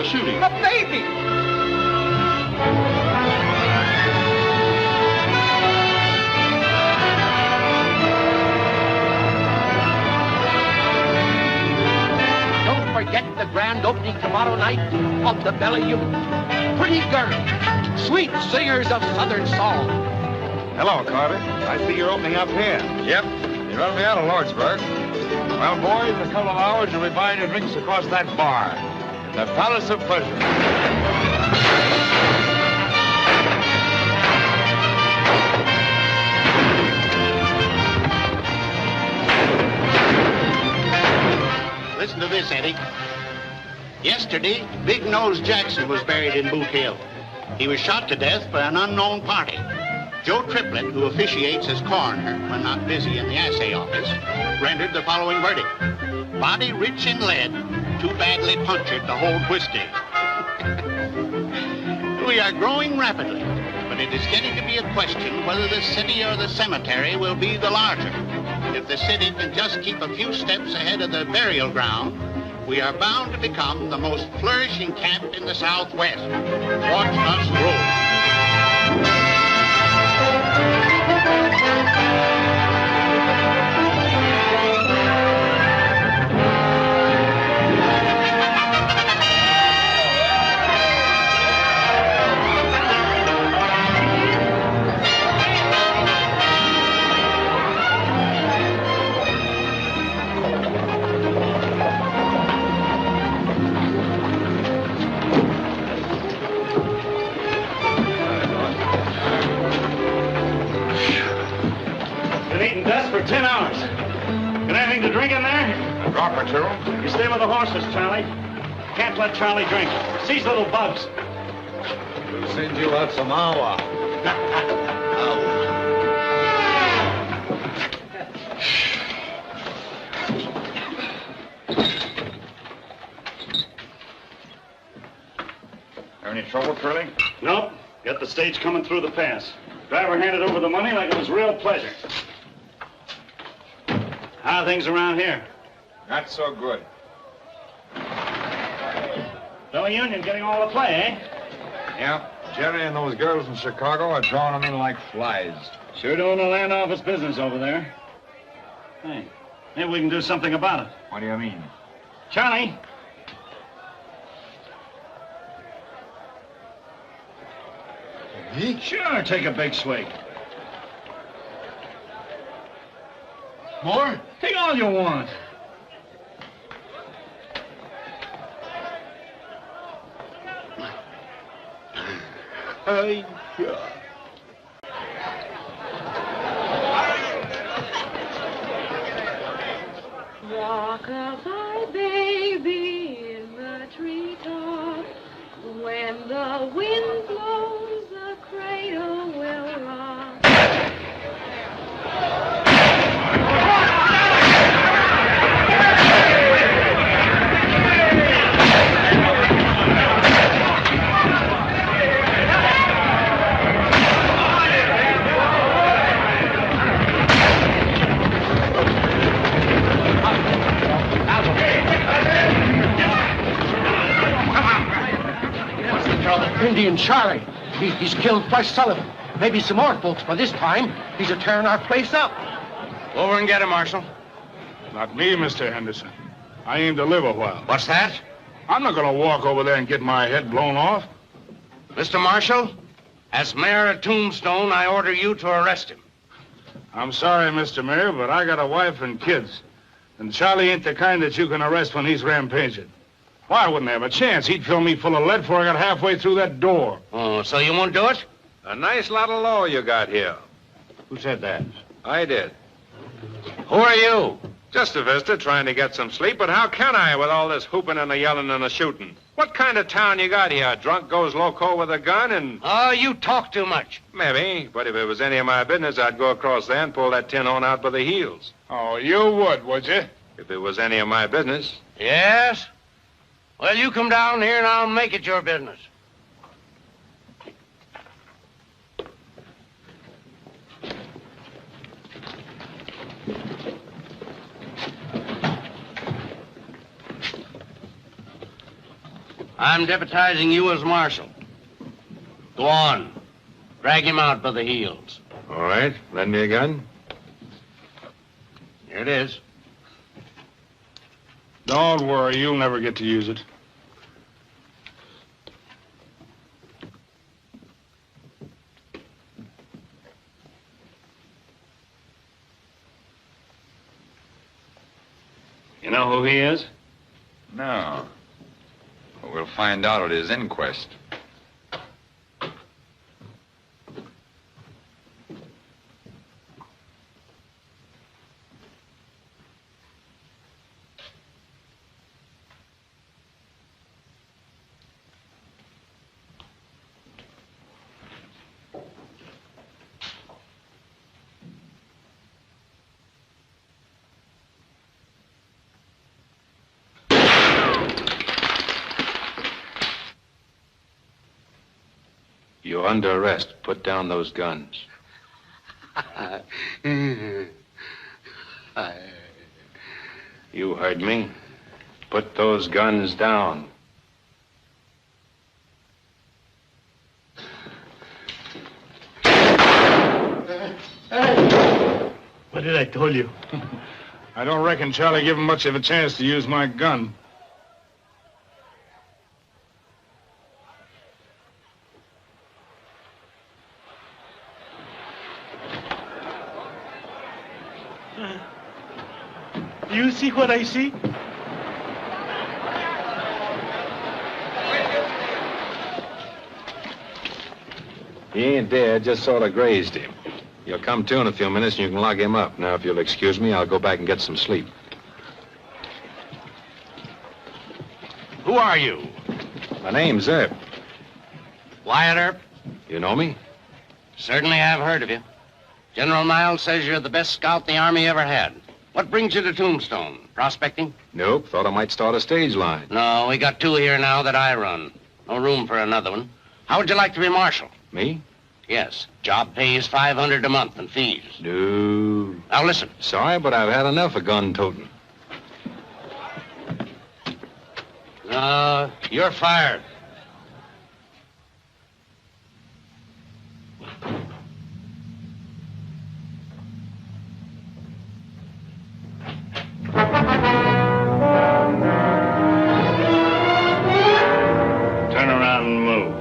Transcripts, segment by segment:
a shooting. A baby! Don't forget the grand opening tomorrow night of the Bellevue. Pretty girls, sweet singers of Southern song. Hello, Carter. I see you're opening up here. Yep. You run me out of Lordsburg. Well, boys, in a couple of hours, you'll be buying your drinks across that bar. In the Palace of Pleasure. Listen to this, Eddie. Yesterday, Big Nose Jackson was buried in Boot Hill. He was shot to death by an unknown party. Joe Triplett, who officiates as coroner when not busy in the assay office, rendered the following verdict. Body rich in lead, too badly punctured to hold whiskey. We are growing rapidly, but it is getting to be a question whether the city or the cemetery will be the larger. If the city can just keep a few steps ahead of the burial ground, we are bound to become the most flourishing camp in the Southwest. Watch us grow. For 10 hours. Got anything to drink in there? A drop or two. You stay with the horses, Charlie. Can't let Charlie drink. Seize little bugs. We'll send you out some awa. Any trouble, Curly? Nope. Got the stage coming through the pass. Driver handed over the money like it was real pleasure. How are things around here? Not so good. Fellow Union getting all the play, eh? Yeah. Jerry and those girls from Chicago are drawing them in like flies. Sure doing the land office business over there. Hey, maybe we can do something about it. What do you mean? Charlie. Sure, take a big swig. More? Take all you want. Rock-a-bye, baby, in the treetop. When the wind blows, the cradle will rock. Indian Charlie. He's killed Flush Sullivan. Maybe some more folks, but this time he's a tearing our place up. Over and get him, Marshal. Not me, Mr. Henderson. I aim to live a while. What's that? I'm not going to walk over there and get my head blown off. Mr. Marshal, as mayor of Tombstone, I order you to arrest him. I'm sorry, Mr. Mayor, but I got a wife and kids. And Charlie ain't the kind that you can arrest when he's rampaging. Why, I wouldn't have a chance. He'd fill me full of lead before I got halfway through that door. Oh, so you won't do it? A nice lot of law you got here. Who said that? I did. Who are you? Just a visitor trying to get some sleep, but how can I with all this hooping and the yelling and the shooting? What kind of town you got here? A drunk goes loco with a gun and... Oh, you talk too much. Maybe, but if it was any of my business, I'd go across there and pull that tin horn out by the heels. Oh, you would you? If it was any of my business. Yes? Well, you come down here and I'll make it your business. I'm deputizing you as marshal. Go on. Drag him out by the heels. All right. Lend me a gun. Here it is. Don't worry, you'll never get to use it. You know who he is? No. But we'll find out at his inquest. You're under arrest. Put down those guns. You heard me. Put those guns down. What did I tell you? I don't reckon Charlie gave him much of a chance to use my gun. You see what I see? He ain't dead, just sort of grazed him. He'll come to in a few minutes and you can lock him up. Now, if you'll excuse me, I'll go back and get some sleep. Who are you? My name's Earp. Wyatt Earp? You know me? Certainly have heard of you. General Miles says you're the best scout the Army ever had. What brings you to Tombstone? Prospecting? Nope, thought I might start a stage line. No, we got 2 here now that I run. No room for another one. How would you like to be marshal? Me? Yes. Job pays $500 a month and fees. No. Now listen. Sorry, but I've had enough of gun toting. You're fired. Turn around and move.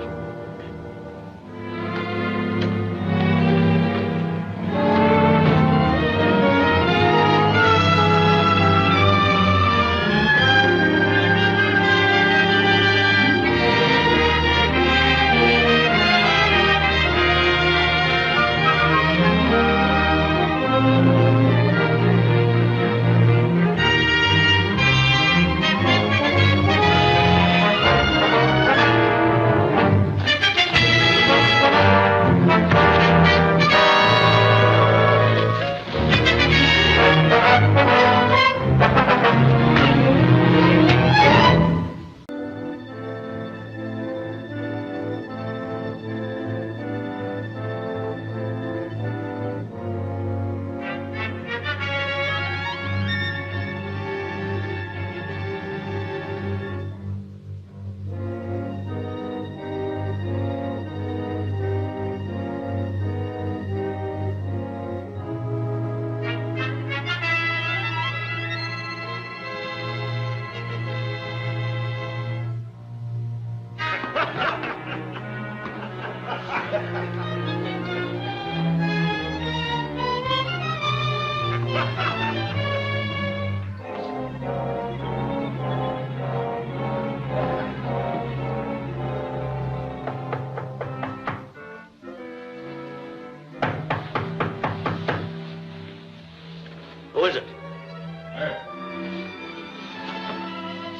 Who is it?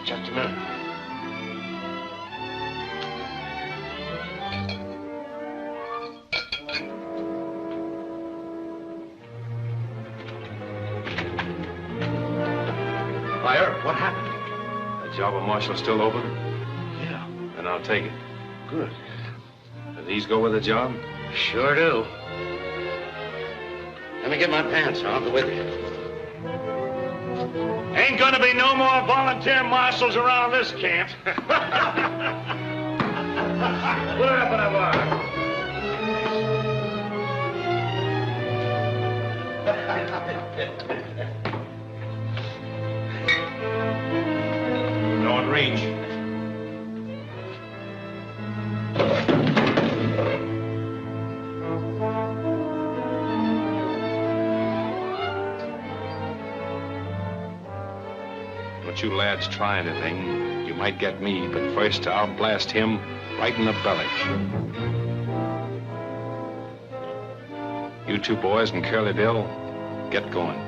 Just a minute. Why, Earp, what happened? The job of Marshal still open? Yeah. Then I'll take it. Good. Do these go with the job? Sure do. Let me get my pants. I'll go with you. Ain't gonna be no more volunteer marshals around this camp. Put it up in a bar. Don't reach. Don't you lads try anything. You might get me, but first I'll blast him right in the belly. You two boys and Curly Bill, get going.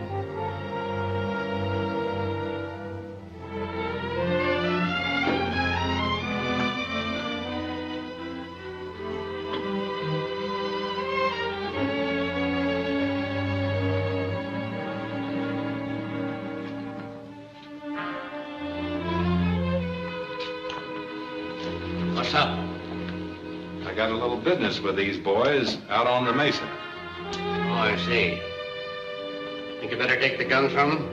What's up? I got a little business with these boys out on the mesa. Oh, I see. Think you better take the guns from them?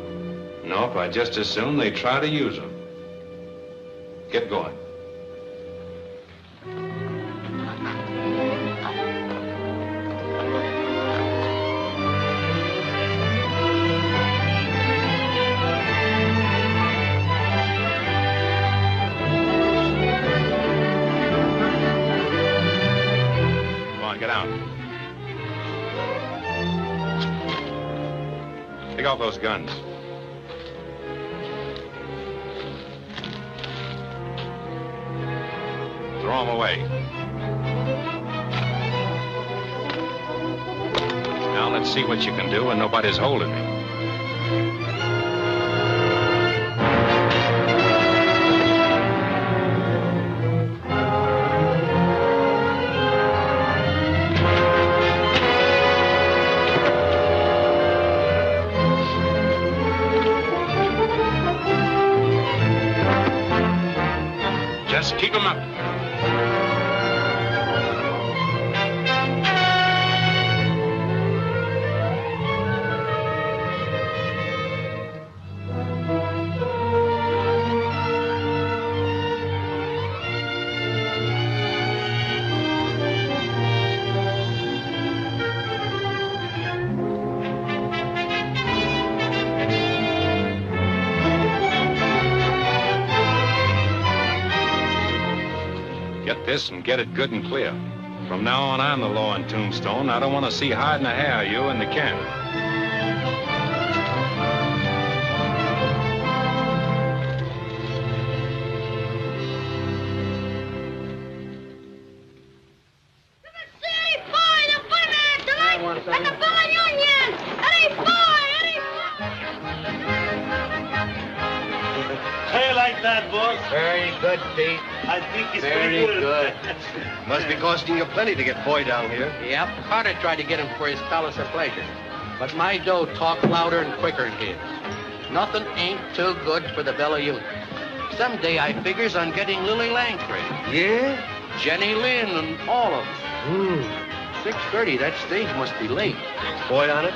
Nope, I'd just as soon they try to use them. Get going. Get out. Take off those guns. Throw them away. Now let's see what you can do when nobody's holding me. Just keep them up. Get this and get it good and clear. From now on, I'm the law in Tombstone. I don't want to see hide nor hair of you in the camp. Very good, Pete. I think it's Very pretty good. Must be costing you plenty to get Boy down here. Yep, Carter tried to get him for his palace of pleasure. But my dough talked louder and quicker than his. Nothing ain't too good for the Bella Youth. Someday I figures on getting Lily Langford. Yeah? Jenny Lynn and all of them. 6:30, that stage must be late. Boy on it?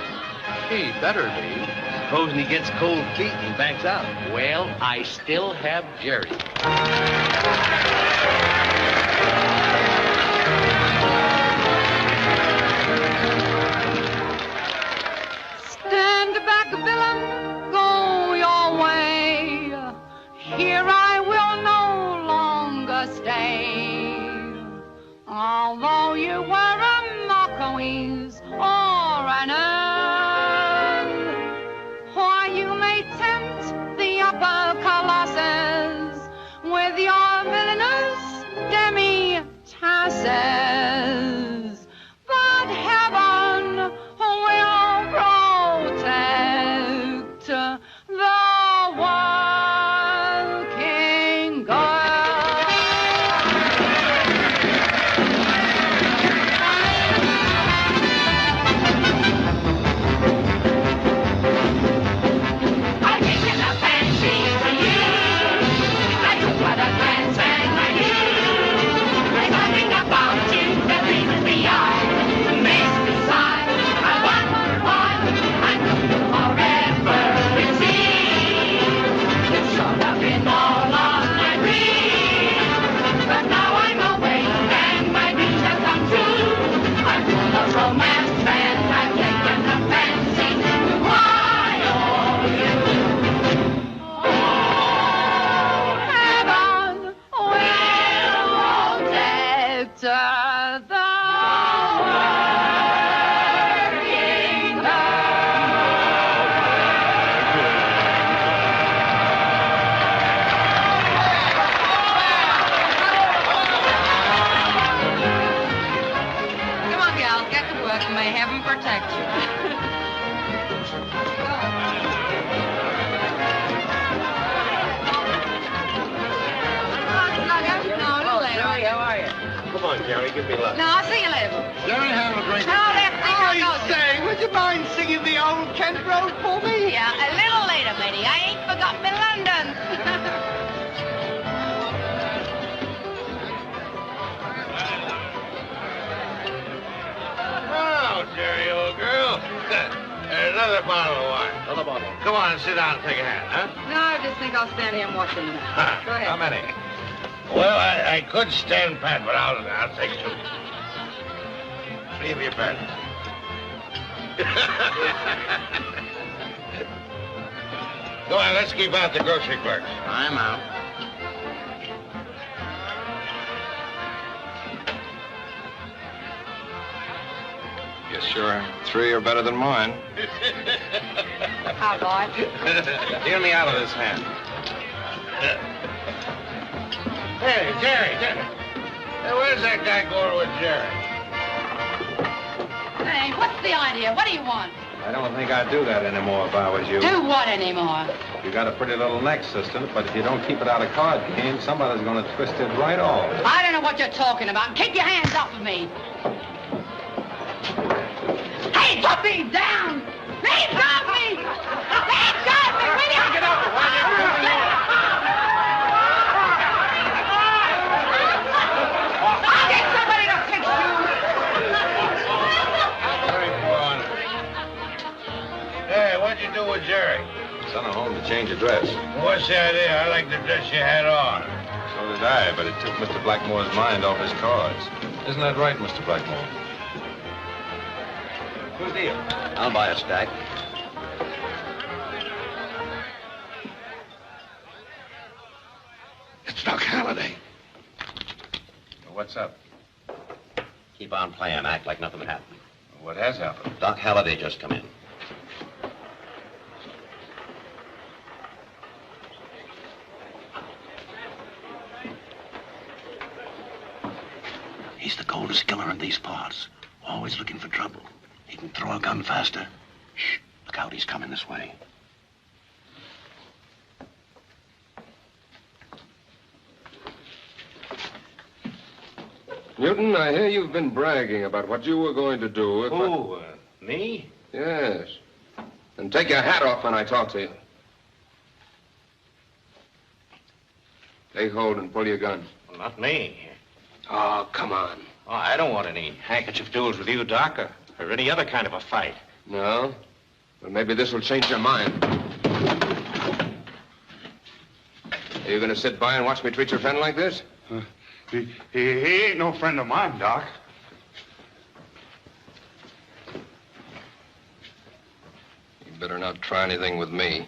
He better be. Supposing he gets cold feet and backs out. Well, I still have Jerry. Stand back, villain, go your way. Here I will no longer stay. Although you were a Marquis or an Earl, why you may tempt the upper colossus with your villainous demi-tasses. But heaven will protect the working girl. Well, may heaven protect you. How are you? Come on, Jerry, give me luck. No, I'll see you later. Jerry, have a drink. No, that's Say, would you mind singing the old Kent Road for me? Yeah, a little later, matey. I ain't forgot me London. Oh, Jerry, old girl. There's another bottle of wine. Another bottle. Come on, sit down and take a hand, huh? No, I just think I'll stand here and watch them. Go ahead. How many? Well, I could stand pat, but I'll take two. Leave your bet. Go on, let's keep out the grocery clerks. I'm out. Yes, sure. 3 are better than mine. Hi, boy. Deal me out of this hand. Hey, Jerry. Hey, where's that guy going with Jerry? Hey, what's the idea? What do you want? I don't think I'd do that anymore if I was you. Do what anymore? You got a pretty little neck, sister, but if you don't keep it out of card game, somebody's going to twist it right off. I don't know what you're talking about. Keep your hands off of me. Hey, put me down! Let go of me! Let go of me! Will you? Get up! I'll get somebody to fix you! Hey, what'd you do with Jerry? Sent her home to change her dress. What's the idea? I like the dress you had on. So did I, but it took Mr. Blackmore's mind off his cards. Isn't that right, Mr. Blackmore? Good deal. I'll buy a stack. It's Doc Halliday. What's up? Keep on playing. Act like nothing happened. What has happened? Doc Halliday just come in. He's the coldest killer in these parts. Always looking for trouble. He can throw a gun faster. Shh, look out, he's coming this way. Newton, I hear you've been bragging about what you were going to do if Who, me? Yes. And take your hat off when I talk to you. Take hold and pull your gun. Well, not me. Oh, come on. Oh, I don't want any handkerchief duels with you, Doc, or any other kind of a fight. No? Well, maybe this will change your mind. Are you going to sit by and watch me treat your friend like this? He ain't no friend of mine, Doc. You better not try anything with me.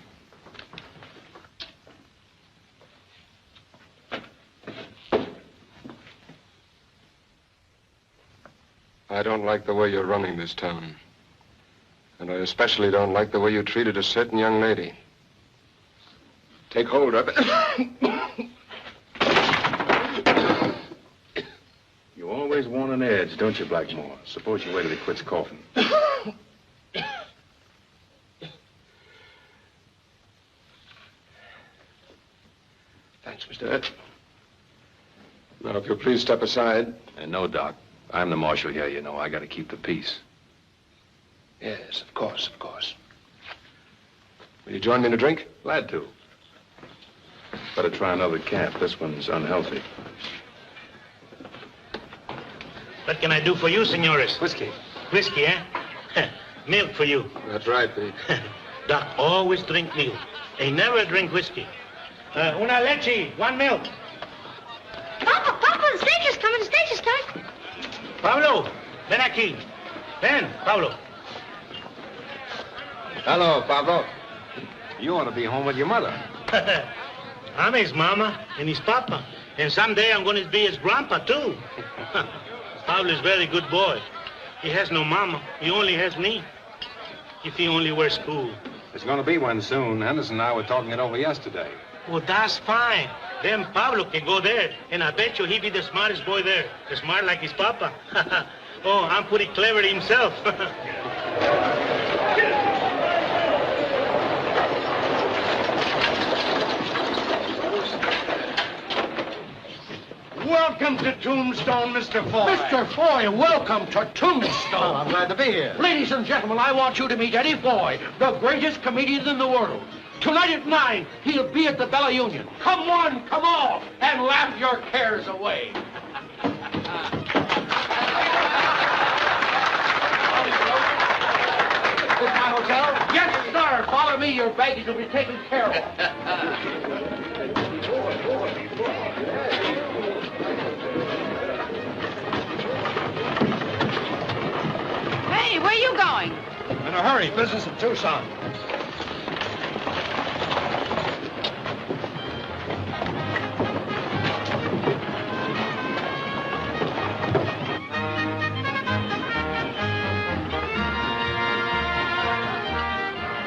I don't like the way you're running this town. And I especially don't like the way you treated a certain young lady. Take hold of it. You always want an edge, don't you, Blackmore? Suppose you wait till he quits coughing. Thanks, Mr. Ed. Now, if you'll please step aside. No, Doc. I'm the marshal here, you know. I got to keep the peace. Yes, of course, of course. Will you join me in a drink? Glad to. Better try another camp. This one's unhealthy. What can I do for you, senores? Whiskey. Whiskey, eh? Milk for you. That's right, Pete. Doc always drink milk. They never drink whiskey. Una leche, 1 milk. Papa, the stage is coming, the stage is coming. Pablo, ven aquí. Ven, Pablo. Hello, Pablo. You want to be home with your mother. I'm his mama and his papa. And someday I'm going to be his grandpa, too. Pablo's a very good boy. He has no mama. He only has me. If he only were school. There's going to be one soon. Henderson and I were talking it over yesterday. Well, that's fine. Then Pablo can go there. And I bet you he'll be the smartest boy there. As smart like his papa. Oh, I'm pretty clever himself. Welcome to Tombstone, Mr. Foy. Mr. Foy, welcome to Tombstone. Oh, I'm glad to be here. Ladies and gentlemen, I want you to meet Eddie Foy, the greatest comedian in the world. Tonight at 9, he'll be at the Bella Union. Come one, come all, and laugh your cares away. This my hotel? Yes, sir. Follow me. Your baggage will be taken care of. Hey, where are you going? In a hurry. Business in Tucson.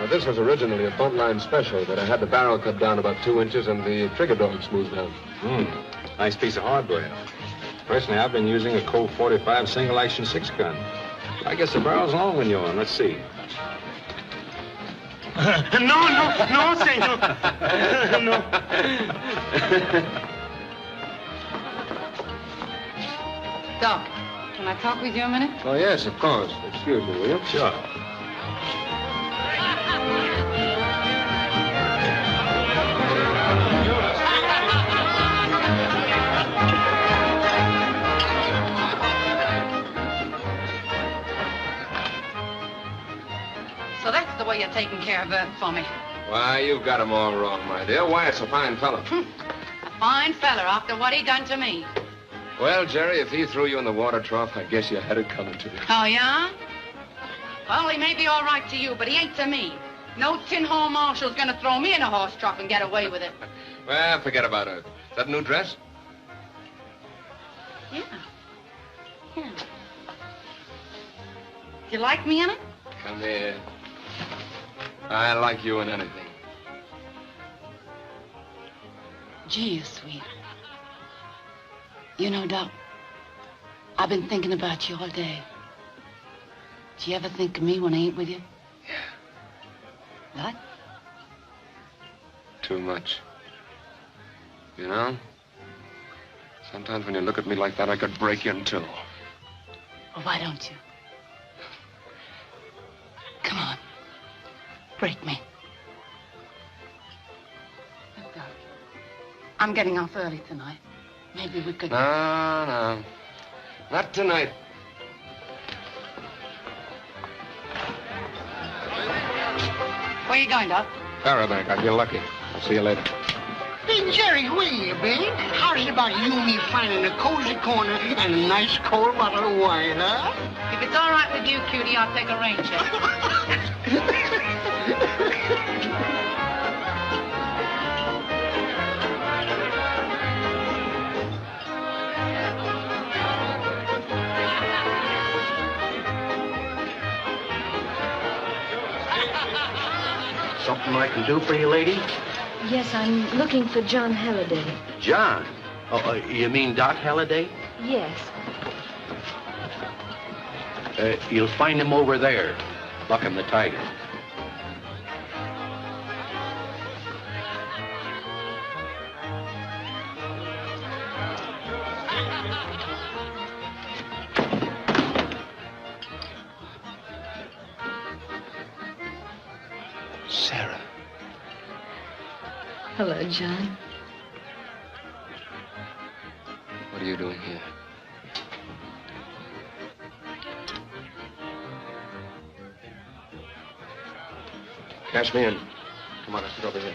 This was originally a buntline special, but I had the barrel cut down about 2 inches and the trigger dog smoothed down. Nice piece of hardware. Personally, I've been using a Colt 45 single-action 6-gun. I guess the barrel's long when you're on. Let's see. No, senor. No. Doc, can I talk with you a minute? Oh, yes, of course. Excuse me, will you? Sure. So that's the way you're taking care of Bert for me. Why, you've got him all wrong, my dear. Wyatt's a fine fellow. A fine fella after what he done to me. Well, Jerry, if he threw you in the water trough, I guess you had it coming to you. Oh, yeah? Well, he may be all right to you, but he ain't to me. No tin-hole marshal's gonna throw me in a horse trough and get away with it. Well, forget about it. Is that a new dress? Yeah. Yeah. You like me in it? Come here. I like you in anything. Gee, you're sweet. You know, Doc, I've been thinking about you all day. Do you ever think of me when I ain't with you? Yeah. What? Too much. You know? Sometimes when you look at me like that, I could break you in two. Well, why don't you? Come on. Break me. Look, Doc, I'm getting off early tonight. Maybe we could... No. Not tonight. Where are you going, Doc? Parabank. I feel lucky. I'll see you later. Hey, Jerry, where you been? How's it about you and me finding a cozy corner and a nice cold bottle of wine, huh? If it's all right with you, cutie, I'll take a rain check. Something I can do for you, lady? Yes, I'm looking for John Halliday. John? Oh, you mean Doc Halliday? Yes. You'll find him over there, bucking the tiger. Sarah. Hello, John. What are you doing here? Cash me in. Come on, let's get over here.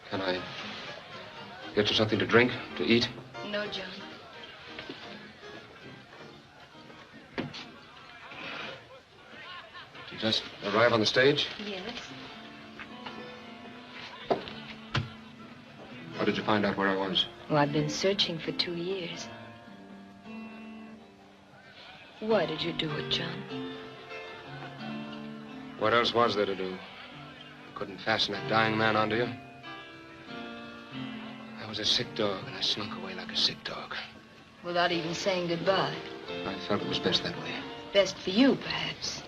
Can I get you something to drink, to eat? No, John. Did you just arrive on the stage? Yes. How did you find out where I was? Well, I've been searching for 2 years. Why did you do it, John? What else was there to do? Couldn't fasten that dying man onto you? was a sick dog, and I slunk away like a sick dog. Without even saying goodbye. I felt it was best that way. Best for you, perhaps.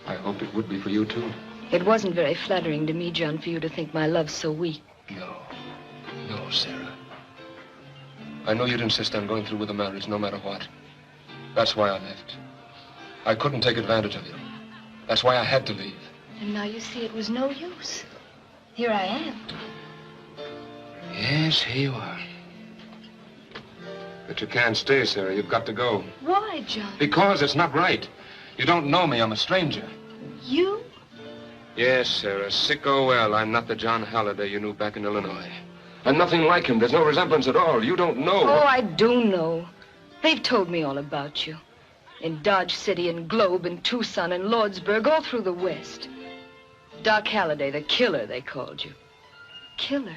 I hoped it would be for you, too. It wasn't very flattering to me, John, for you to think my love's so weak. No. No, Sarah. I know you'd insist on going through with the marriage no matter what. That's why I left. I couldn't take advantage of you. That's why I had to leave. And now you see it was no use. Here I am. Yes, here you are. But you can't stay, Sarah. You've got to go. Why, John? Because it's not right. You don't know me. I'm a stranger. You? Yes, Sarah. Sick or well, I'm not the John Halliday you knew back in Illinois. I'm nothing like him. There's no resemblance at all. You don't know. Oh, I do know. They've told me all about you. In Dodge City and Globe and Tucson and Lordsburg, all through the West. Doc Halliday, the killer, they called you. Killer?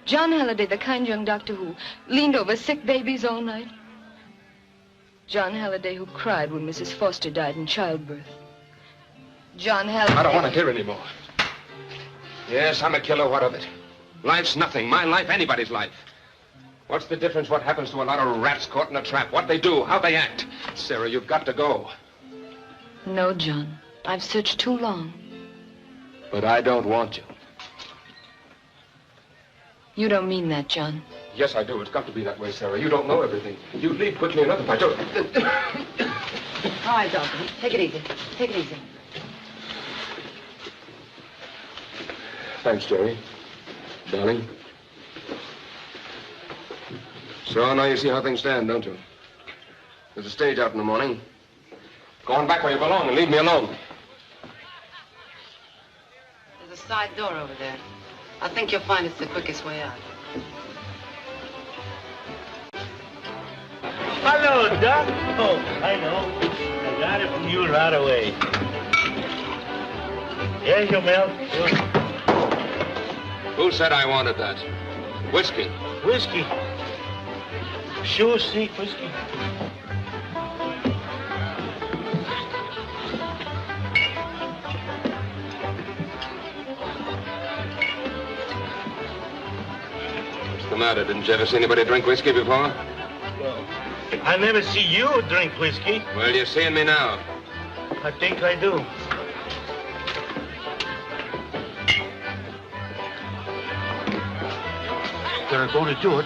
John Halliday, the kind young doctor who leaned over sick babies all night. John Halliday who cried when Mrs. Foster died in childbirth. John Halliday... I don't want to hear anymore. Yes, I'm a killer. What of it? Life's nothing. My life, anybody's life. What's the difference what happens to a lot of rats caught in a trap? What they do, how they act. Sarah, you've got to go. No, John. I've searched too long. But I don't want you. You don't mean that, John. Yes, I do. It's got to be that way, Sarah. You don't know everything. You'd leave quickly enough if I told you. All right, Doctor. Take it easy. Take it easy. Thanks, Jerry. Darling. So now you see how things stand, don't you? There's a stage out in the morning. Go on back where you belong and leave me alone. There's a side door over there. I think you'll find it's the quickest way out. Hello, Doc. Oh, I know. I got it from you right away. Here's your milk. Who said I wanted that? Whiskey. Whiskey. Sure, see, whiskey. What's the matter? Didn't you ever see anybody drink whiskey before? Well, I never see you drink whiskey. Well, you're seeing me now. I think I do. They're going to do it.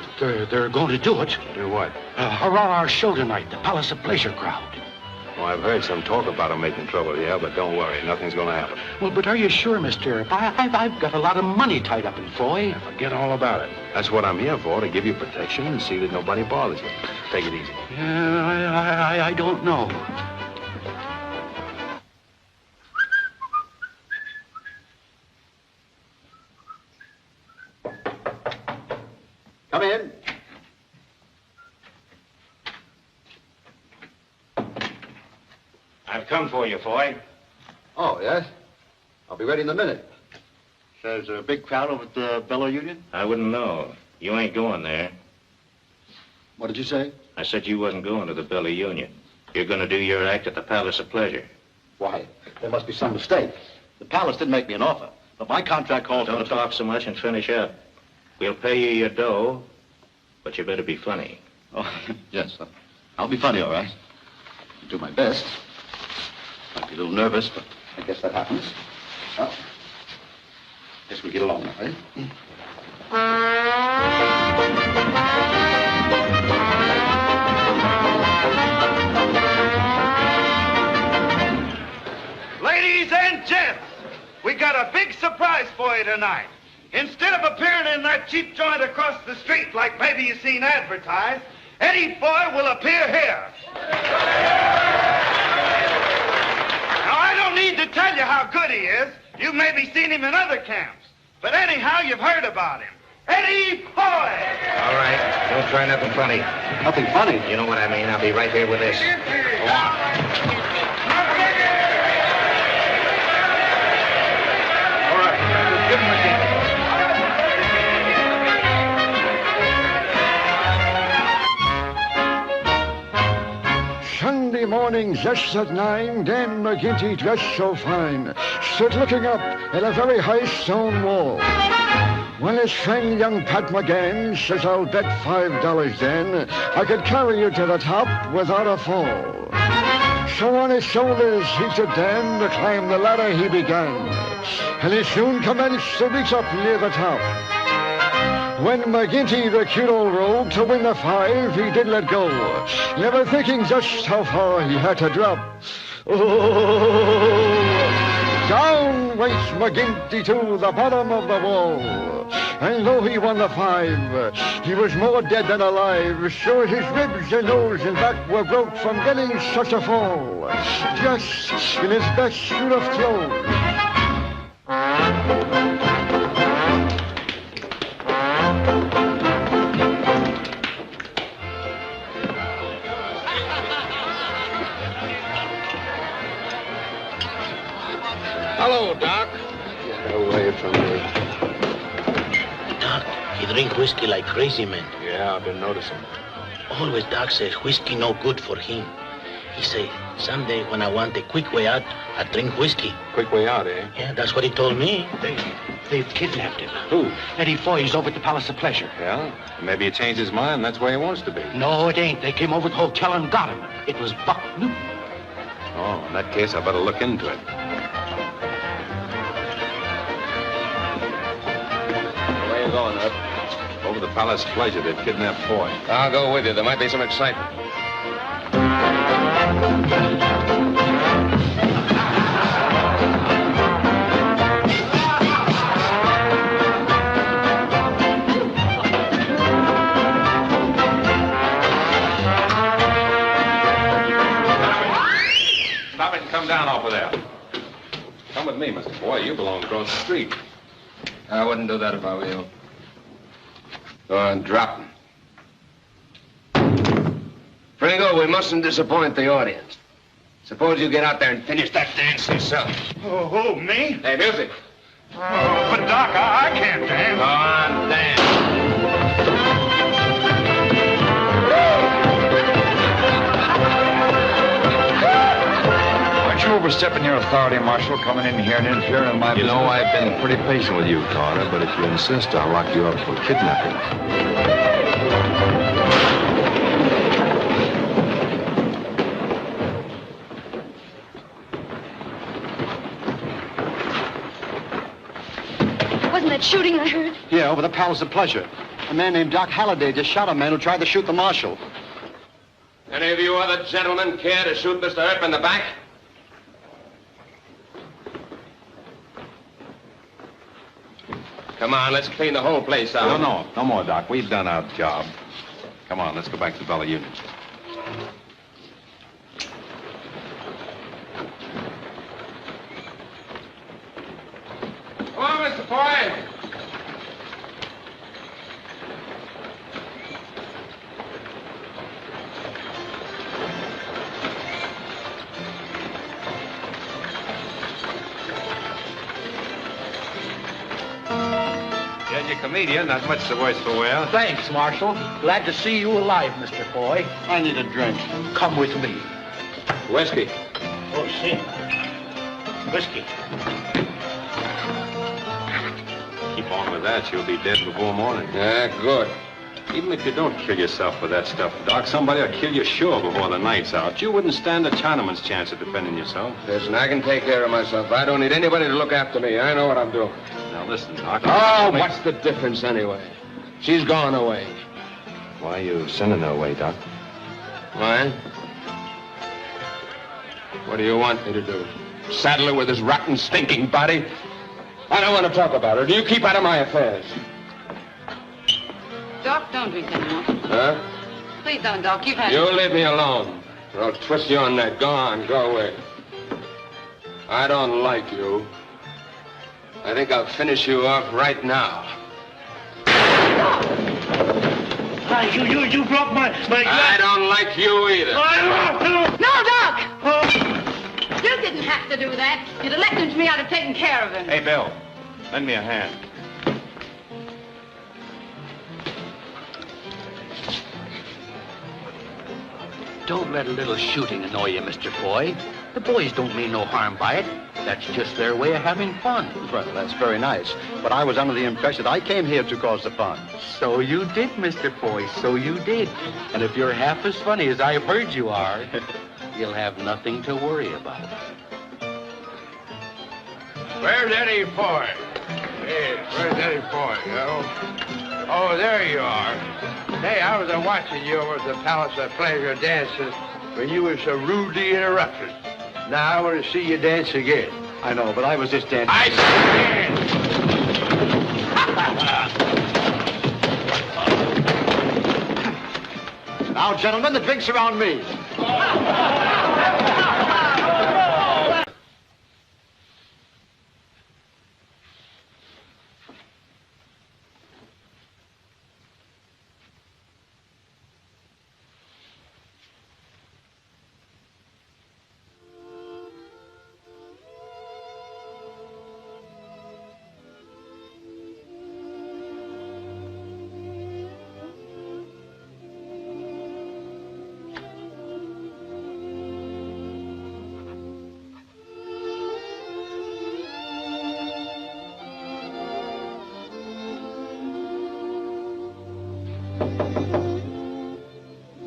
They're going to do it. Do what? Around our show tonight, the Palace of Pleasure crowd. Well, I've heard some talk about them making trouble, yeah, but don't worry. Nothing's going to happen. Well, but are you sure, Mr. Earp? I've got a lot of money tied up in Foy. Forget all about it. That's what I'm here for, to give you protection and see that nobody bothers you. Take it easy. Yeah, I don't know. Come in. I've come for you, Foy. Oh, yes? I'll be ready in a minute. So there's a big crowd over at the Bellow Union? I wouldn't know. You ain't going there. What did you say? I said you wasn't going to the Bellow Union. You're going to do your act at the Palace of Pleasure. Why, there must be some mistake. The Palace did make me an offer, but my contract calls for... Don't talk so much and finish up. We'll pay you your dough, but you better be funny. Oh, yes. I'll be funny, all right. I'll do my best. Might be a little nervous, but I guess that happens. Well, guess we get along now, eh? Ladies and gents, we got a big surprise for you tonight. Instead of appearing in that cheap joint across the street like maybe you've seen advertised, Eddie Foy will appear here. Now, I don't need to tell you how good he is. You've maybe seen him in other camps. But anyhow, you've heard about him. Eddie Foy! All right, don't try nothing funny. Nothing funny. You know what I mean. I'll be right here with this. Go on. All right, give him a kick. Sunday morning, just at 9, Dame McGinty, dressed so fine, stood looking up at a very high stone wall. Well, his friend young Pat McGann says I'll bet $5 then I could carry you to the top without a fall. So on his shoulders he took Dan to climb the ladder he began, and he soon commenced to reach up near the top. When McGinty, the cute old rogue, to win the 5, he did let go, never thinking just how far he had to drop. Oh, down went McGinty to the bottom of the wall. And though he won the 5, he was more dead than alive. Sure, his ribs and nose and back were broke from getting such a fall, just in his best suit of clothes. Hello, Doc. Get away from me. Doc, he drink whiskey like crazy man. Yeah, I've been noticing. Always Doc says whiskey no good for him. He say, someday when I want a quick way out, I drink whiskey. Quick way out, eh? Yeah, that's what he told me. They've kidnapped him. Who? Eddie Foy's over at the Palace of Pleasure. Yeah? Maybe he changed his mind. That's where he wants to be. No, it ain't. They came over to the hotel and got him. It was Buck Newton. Oh, in that case, I better look into it. Where you going, Herb? Over the Palace of Pleasure, they've kidnapped Foy. I'll go with you. There might be some excitement. Stop it and come down off of there. Come with me, Mr. Foy. You belong across the street. I wouldn't do that if I were you. Go on, drop him. Fringo, we mustn't disappoint the audience. Suppose you get out there and finish that dance yourself. Oh, who, me? Hey, music. Oh, but Doc, I can't dance. Go on, dance. Aren't you overstepping your authority, Marshal, coming in here and interfering in my business? You know, I've been pretty patient with you, Carter, but if you insist, I'll lock you up for kidnapping. Wasn't that shooting I heard? Yeah, over the Palace of Pleasure. A man named Doc Halliday just shot a man who tried to shoot the marshal. Any of you other gentlemen care to shoot Mr. Earp in the back? Come on, let's clean the whole place out. No more, Doc. We've done our job. Come on, let's go back to the Bella Union. Come on, Mr. Foy. You're a comedian, not much the worse for wear. Thanks, Marshal. Glad to see you alive, Mr. Foy. I need a drink. Come with me. Whiskey. Oh, shit. Whiskey. Keep on with that, you'll be dead before morning. Yeah, good. Even if you don't kill yourself with that stuff, Doc, somebody will kill you sure before the night's out. You wouldn't stand a Chinaman's chance of defending yourself. Listen, I can take care of myself. I don't need anybody to look after me. I know what I'm doing. Now listen, Doc. Oh, what's the difference anyway? She's gone away. Why are you sending her away, Doc? Why? What do you want me to do? Saddle her with his rotten, stinking body? I don't want to talk about her. Do you keep out of my affairs? Doc, don't drink anymore. Huh? Please don't, Doc. You've had... You leave me alone, or I'll twist your neck. Go on, go away. I don't like you. I think I'll finish you off right now. You broke my... I don't like you either. No, Doc! You didn't have to do that. You'd have left him to me. I'd have taken care of him. Hey, Bill, lend me a hand. Don't let a little shooting annoy you, Mr. Foy. The boys don't mean no harm by it. That's just their way of having fun. Well, that's very nice. But I was under the impression I came here to cause the fun. So you did, Mr. Foy, so you did. And if you're half as funny as I've heard you are, you'll have nothing to worry about. Where's Eddie Foy? Hey, where's Eddie Foy, you know? Oh, there you are. Hey, I was watching you over at the Palace of Pleasure dances when you were so rudely interrupted. Now I want to see you dance again. I know, but I was just dancing. I stand! Now, gentlemen, the drinks are on me.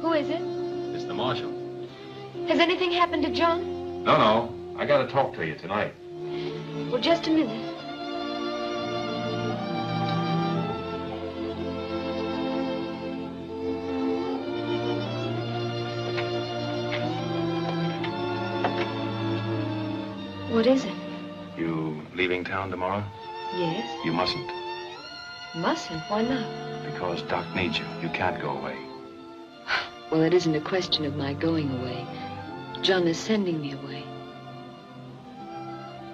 Who is it? It's the Marshal. Has anything happened to John? No. I gotta talk to you tonight. Well, just a minute. What is it? You leaving town tomorrow? Yes. You mustn't. Mustn't? Why not? Because Doc needs you. You can't go away. Well, it isn't a question of my going away. John is sending me away.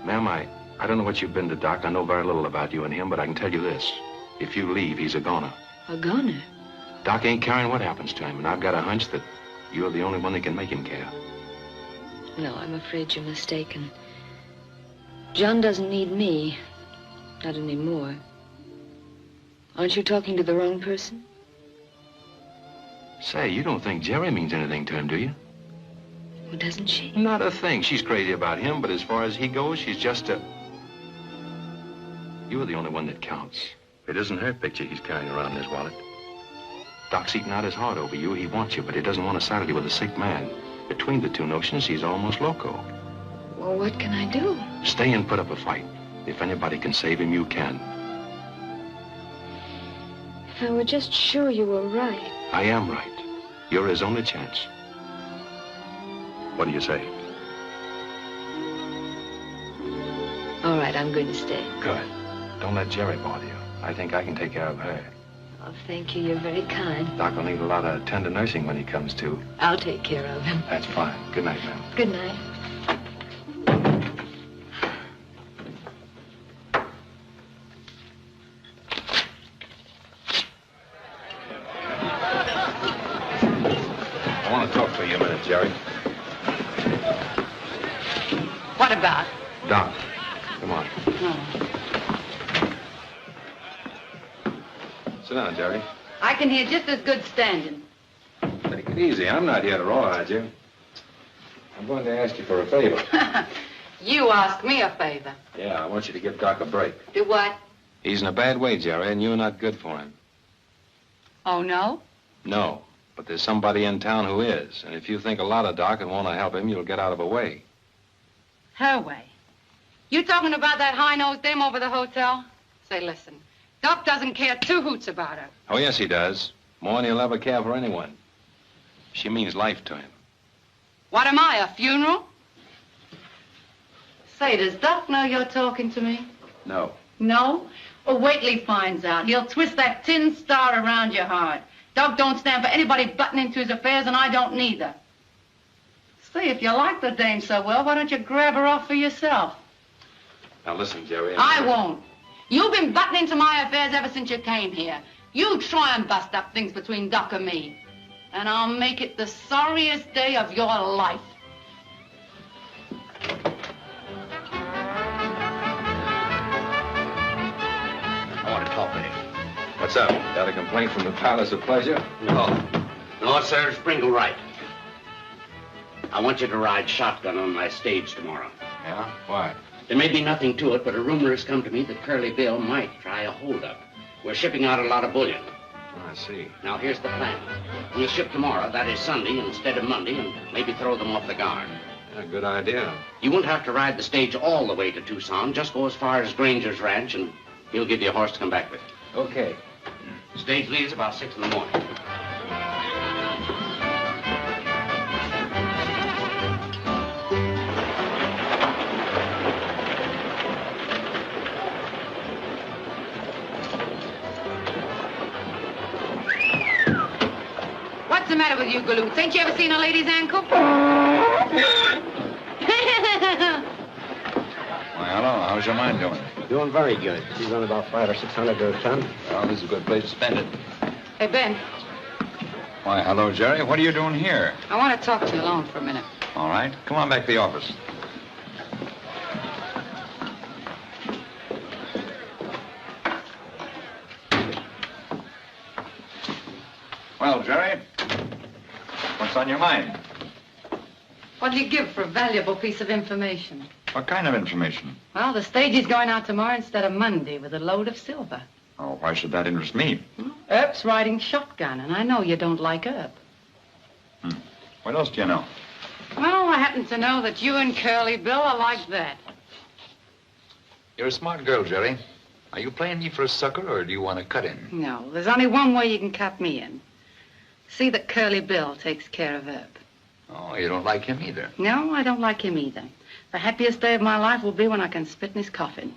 Ma'am, I don't know what you've been to Doc. I know very little about you and him, but I can tell you this. If you leave, he's a goner. A goner? Doc ain't caring what happens to him, and I've got a hunch that you're the only one that can make him care. No, I'm afraid you're mistaken. John doesn't need me. Not anymore. Aren't you talking to the wrong person? Say, you don't think Jerry means anything to him, do you? Well, doesn't she? Not a thing. She's crazy about him, but as far as he goes, she's just a... You're the only one that counts. It isn't her picture he's carrying around in his wallet. Doc's eating out his heart over you. He wants you, but he doesn't want to saddle you with a sick man. Between the two notions, he's almost loco. Well, what can I do? Stay and put up a fight. If anybody can save him, you can. If I were just sure you were right. I am right. You're his only chance. What do you say? All right, I'm going to stay. Good. Don't let Jerry bother you. I think I can take care of her. Oh, thank you. You're very kind. Doc will need a lot of tender nursing when he comes to. I'll take care of him. That's fine. Good night, ma'am. Good night. I want to talk to you a minute, Jerry. What about? Doc, come on. Sit down, Jerry. I can hear just as good standing. Take it easy. I'm not here to rawhide you. I'm going to ask you for a favor. You ask me a favor. Yeah, I want you to give Doc a break. Do what? He's in a bad way, Jerry, and you're not good for him. Oh, no? No, but there's somebody in town who is. And if you think a lot of Doc and want to help him, you'll get out of her way. Her way? You talking about that high-nosed dame over the hotel? Say, listen, Doc doesn't care two hoots about her. Oh, yes, he does. More than he'll ever care for anyone. She means life to him. What am I, a funeral? Say, does Doc know you're talking to me? No. No? Well, wait till he finds out. He'll twist that tin star around your heart. Doc don't stand for anybody butting into his affairs, and I don't neither. Say, if you like the dame so well, why don't you grab her off for yourself? Now, listen, Jerry. I won't. You've been butting into my affairs ever since you came here. You try and bust up things between Doc and me, and I'll make it the sorriest day of your life. I want to talk with him. What's up? Got a complaint from the Palace of Pleasure? No. No, sir. Sprinkle right. I want you to ride shotgun on my stage tomorrow. Yeah? Why? There may be nothing to it, but a rumor has come to me that Curly Bill might try a holdup. We're shipping out a lot of bullion. I see. Now, here's the plan. We'll ship tomorrow, that is Sunday, instead of Monday, and maybe throw them off the guard. Yeah, good idea. You won't have to ride the stage all the way to Tucson. Just go as far as Granger's ranch, and he'll give you a horse to come back with. Okay. The stage leaves about 6 in the morning. What's the matter with you, galoots? Ain't you ever seen a lady's ankle? Why, hello. How's your mind doing? Doing very good. She's on about 500 or 600 to a ton. Well, this is a good place to spend it. Hey, Ben, Why, hello, Jerry. What are you doing here? I want to talk to you alone for a minute. All right. Come on back to the office. Well, Jerry, what's on your mind? What'll you give for a valuable piece of information? What kind of information? Well, the stage is going out tomorrow instead of Monday with a load of silver. Oh, why should that interest me? Earp's riding shotgun, and I know you don't like Earp. What else do you know? Well, I happen to know that you and Curly Bill are like that. You're a smart girl, Jerry. Are you playing me for a sucker, or do you want to cut in? No, there's only one way you can cut me in. See that Curly Bill takes care of Earp. Oh, you don't like him either. No, I don't like him either. The happiest day of my life will be when I can spit in his coffin.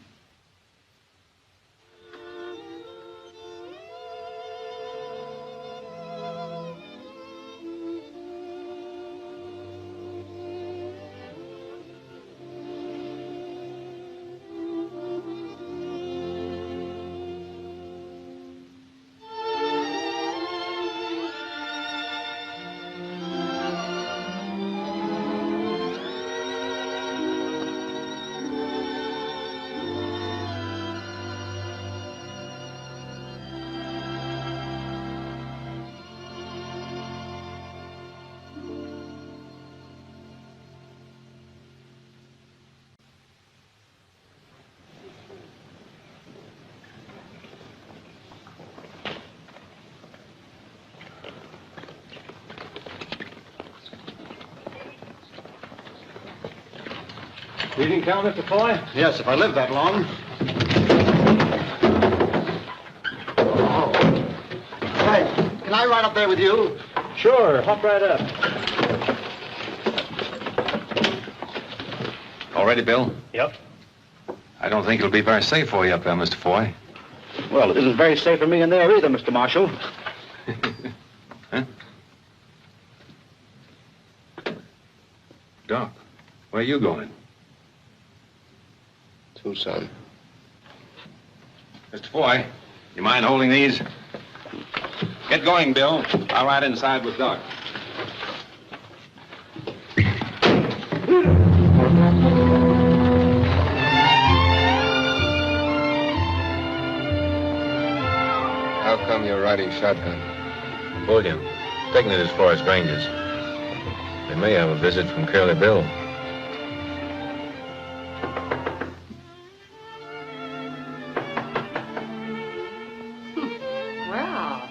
Evening, Cal, Mr. Foy? Yes, if I live that long. Oh. Hey, can I ride up there with you? Sure, hop right up. All ready, Bill? Yep. I don't think it'll be very safe for you up there, Mr. Foy. Well, it isn't very safe for me in there either, Mr. Marshal. Huh? Doc, where are you going? Tucson. Mr. Foy, you mind holding these? Get going, Bill. I'll ride inside with Doc. How come you're riding shotgun? Bullion. Taking it as far as Granger's. They may have a visit from Curly Bill. Well.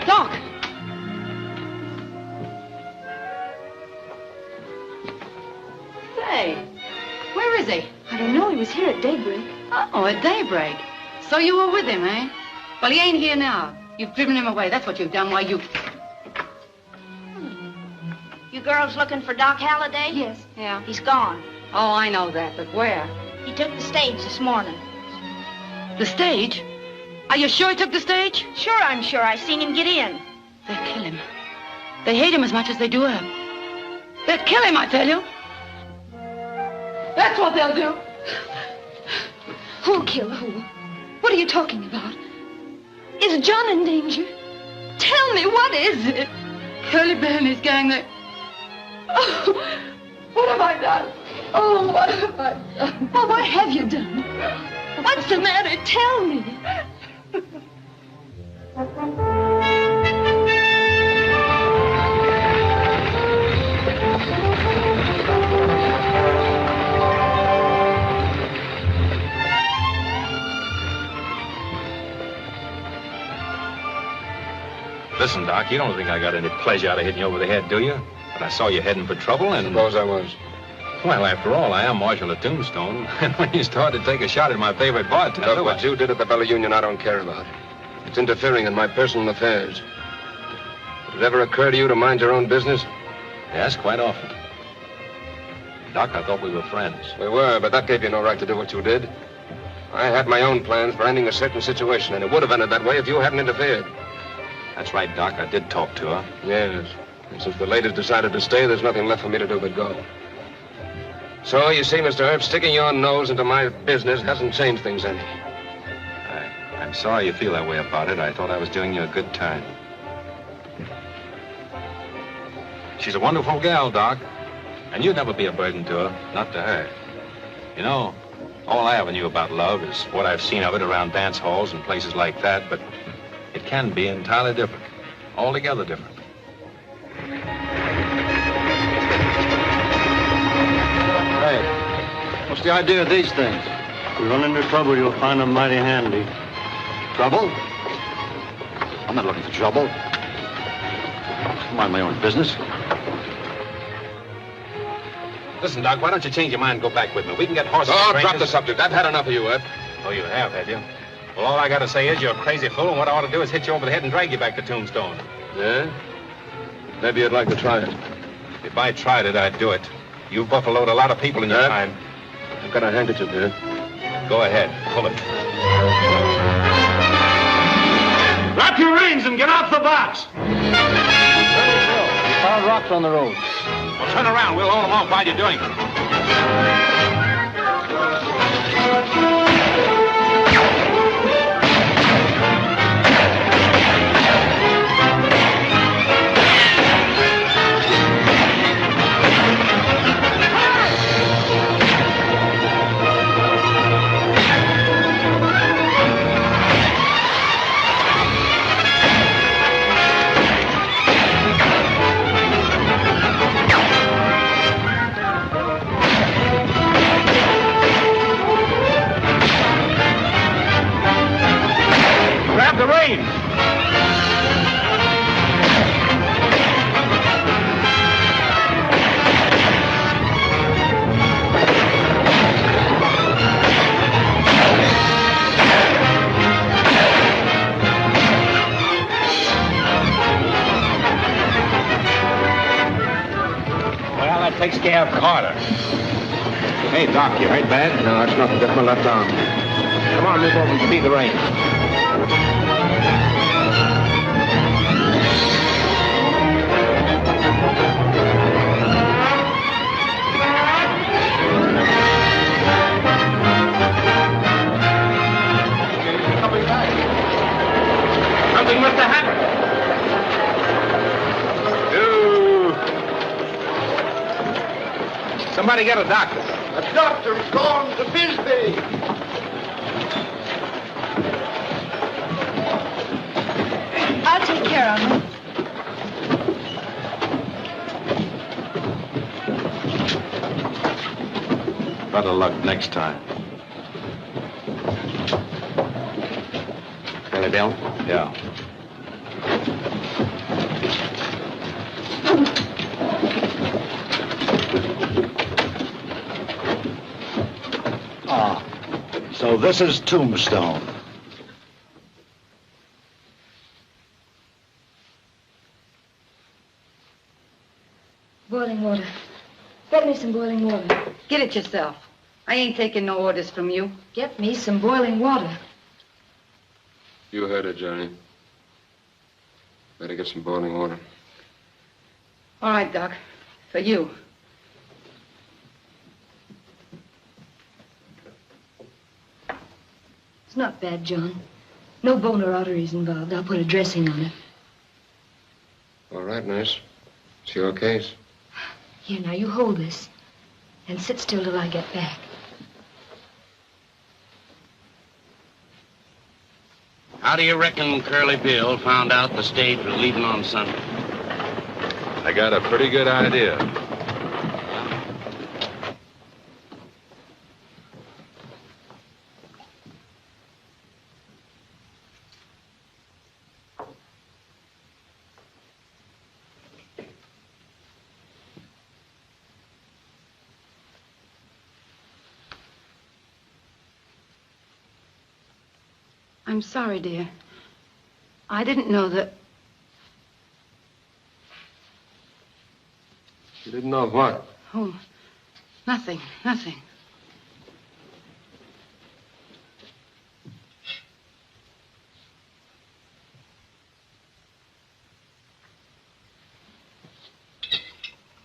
Doc! Say, where is he? I don't know. He was here at daybreak. Oh, at daybreak. So you were with him, eh? Well, he ain't here now. You've driven him away. That's what you've done. Why, you... You girls looking for Doc Halliday? Yes. Yeah. He's gone. Oh, I know that, but where? He took the stage this morning. The stage? Are you sure he took the stage? Sure, I'm sure. I seen him get in. They'll kill him. They hate him as much as they do her. They'll kill him, I tell you. That's what they'll do. Who'll kill who? What are you talking about? Is John in danger? Tell me, what is it? Curly Bill and his gang, they... Oh, what have I done? Oh, what have I done? Well, what have you done? What's the matter? Tell me. Listen, Doc, you don't think I got any pleasure out of hitting you over the head, do you? But I saw you heading for trouble and... Suppose I was. Well, after all, I am Marshal of Tombstone. And when you started to take a shot at my favorite bartender... Look, what you did at the Bella Union, I don't care about. It's interfering in my personal affairs. Did it ever occur to you to mind your own business? Yes, quite often. Doc, I thought we were friends. We were, but that gave you no right to do what you did. I had my own plans for ending a certain situation, and it would have ended that way if you hadn't interfered. That's right, Doc. I did talk to her. Yes. And since the ladies decided to stay, there's nothing left for me to do but go. So, you see, Mr. Earp, sticking your nose into my business hasn't changed things any. I'm sorry you feel that way about it. I thought I was doing you a good turn. She's a wonderful gal, Doc. And you'd never be a burden to her. Not to her. You know, all I ever knew about love is what I've seen of it around dance halls and places like that, but it can be entirely different. Altogether different. Hey, what's the idea of these things? If you run into trouble, you'll find them mighty handy. Trouble? I'm not looking for trouble. I mind my own business. Listen, Doc, why don't you change your mind and go back with me? We can get horses. Oh, drop the subject. I've had enough of you, Ed. Oh, you have you? Well, all I got to say is you're a crazy fool, and what I ought to do is hit you over the head and drag you back to Tombstone. Yeah? Maybe you'd like to try it. If I tried it, I'd do it. You've buffaloed a lot of people in your time. I've got a handkerchief here. Go ahead. Pull it. Drop your reins and get off the box. We found rocks on the road. Well, turn around. We'll hold them off while you're doing it. Grab the reins. Well, that takes care of Carter. Hey, Doc, you hurt bad? No, it's nothing. Just my left arm. Come on, move over and speed the reins. Something must have happened. Somebody get a doctor. The doctor's gone to Bisbee. I'll take care of him. Better luck next time. Billy Bill? Yeah. So this is Tombstone. Boiling water. Get me some boiling water. Get it yourself. I ain't taking no orders from you. Get me some boiling water. You heard it, Johnny. Better get some boiling water. All right, Doc. For you. It's not bad, John. No bone or arteries involved. I'll put a dressing on it. All right, nurse. It's your case. Here, now, you hold this. And sit still till I get back. How do you reckon Curly Bill found out the stage was leaving on Sunday? I got a pretty good idea. I'm sorry, dear. I didn't know that... You didn't know what? Oh, nothing.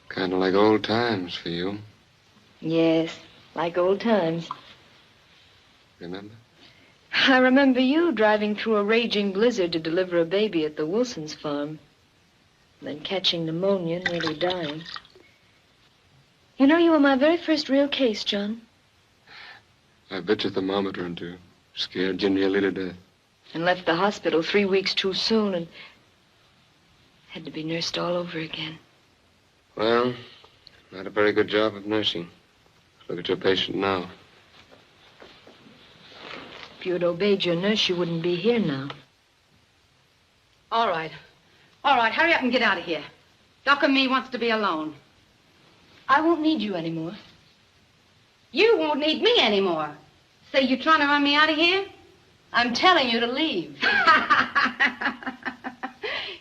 Kind of like old times for you. Yes, like old times. Remember? I remember you driving through a raging blizzard to deliver a baby at the Wilsons' farm. Then catching pneumonia, nearly dying. You know, you were my very first real case, John. I bet your thermometer into scared you nearly to death. And left the hospital 3 weeks too soon and had to be nursed all over again. Well, not a very good job of nursing. Look at your patient now. If you had obeyed your nurse, you wouldn't be here now. All right, hurry up and get out of here. Doc and me wants to be alone. I won't need you anymore. You won't need me anymore. Say, you trying to run me out of here? I'm telling you to leave.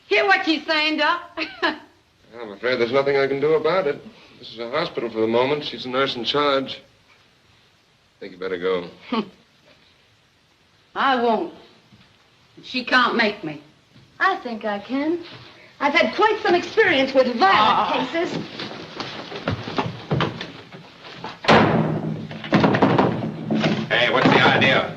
Hear what she's saying, Doc? I'm afraid there's nothing I can do about it. This is a hospital for the moment. She's the nurse in charge. I think you better go. I won't. She can't make me. I think I can. I've had quite some experience with violent cases. Hey, what's the idea?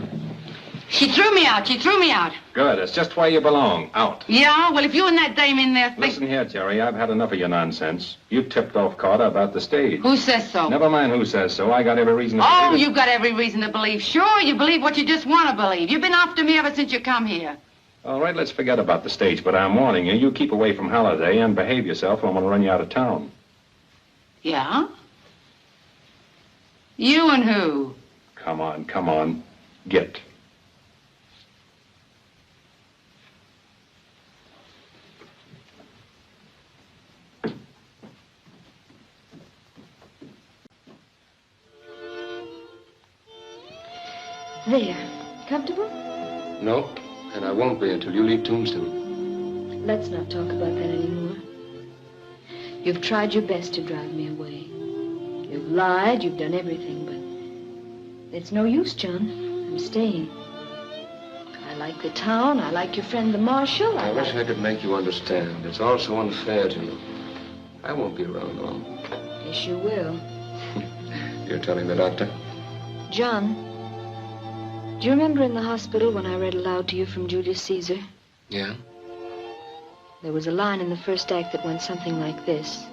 She threw me out. Good. It's just where you belong. Out. Yeah? Well, if you and that dame in there think... Listen here, Jerry. I've had enough of your nonsense. You tipped off Carter about the stage. Who says so? Never mind who says so. I got every reason to Oh, believe it. you've got every reason to believe. Sure, you believe what you just want to believe. You've been after me ever since you come here. All right, let's forget about the stage, but I'm warning you. You keep away from Halliday and behave yourself or I'm going to run you out of town. Yeah? You and who? Come on. Get. There. Comfortable? No, and I won't be until you leave Tombstone. Let's not talk about that anymore. You've tried your best to drive me away. You've lied, you've done everything, but it's no use, John. I'm staying. I like the town, I like your friend the Marshal. I wish I could make you understand. It's all so unfair to you. I won't be around long. Yes, you will. You're telling the doctor? John, do you remember in the hospital when I read aloud to you from Julius Caesar? Yeah? There was a line in the first act that went something like this.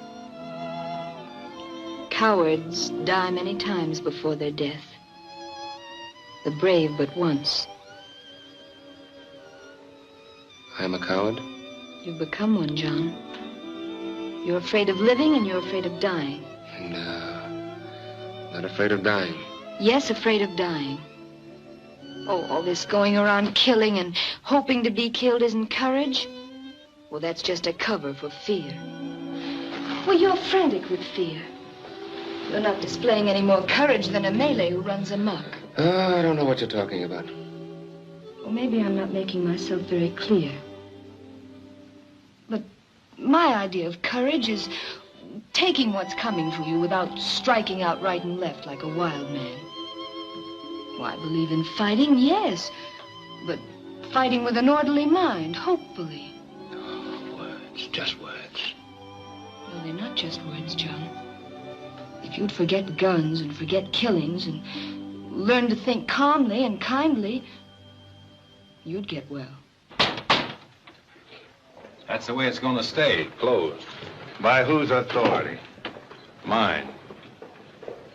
Cowards die many times before their death. The brave but once. I'm a coward? You've become one, John. You're afraid of living and you're afraid of dying. No, not afraid of dying. Yes, afraid of dying. Oh, all this going around killing and hoping to be killed isn't courage? Well, that's just a cover for fear. Well, you're frantic with fear. You're not displaying any more courage than a Malay who runs amok. I don't know what you're talking about. Well, maybe I'm not making myself very clear. But my idea of courage is taking what's coming for you without striking out right and left like a wild man. Well, I believe in fighting, yes, but fighting with an orderly mind, hopefully. Oh, words, just words. No, they're not just words, John. If you'd forget guns and forget killings and learn to think calmly and kindly, you'd get well. That's the way it's going to stay, closed. By whose authority? Mine.